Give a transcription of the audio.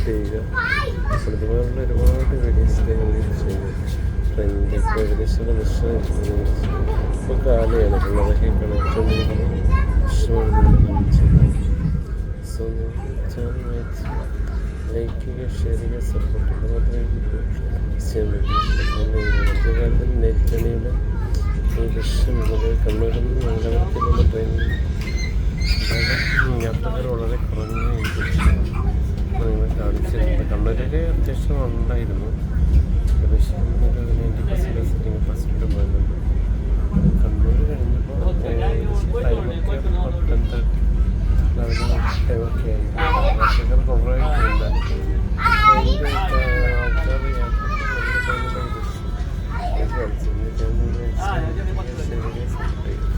ചെയ്യുക. ഇതുപോലുള്ള ഒരുപാട് വീഡിയോസ് ചെയ്യുക. ട്രെൻഡ് ഇപ്പോൾ ഏകദേശം ഇപ്പോൾ കാലയാണ് പിള്ളേരൊക്കെ കണക്റ്റുകൊണ്ടിരിക്കുന്നത്. സോ ലൈക്ക് ചെയ്യുക, ഷെയർ ചെയ്യുക, സപ്പോർട്ട് ചെയ്യുക. മാത്രമേ ചെയ്യാൻ പറ്റുള്ളൂ. ഇന്നത്തെ കാലത്തിൽ നെറ്റണിയുടെ ഈ വിഷയമുള്ളത് കണ്ണൂരിൽ നിന്ന് മംഗളത്തിലുള്ള ട്രെയിൻ യാത്രക്കാർ വളരെ കുറഞ്ഞ നിങ്ങൾ കാണിച്ചിരുന്നത്. കണ്ണൂരൊക്കെ അത്യാവശ്യം ഉണ്ടായിരുന്നു. ഏകദേശം ഒരു 90% സിറ്റിംഗ് കപ്പാസിറ്റി പോയിട്ടുണ്ട്. കണ്ണൂർ കഴിഞ്ഞപ്പോൾ ടൈമൊക്കെ 10:30 ടൈമൊക്കെ ആയി. യാത്രക്കാർ കുറവായിട്ടുണ്ട്. ആൾക്കാർ യാത്ര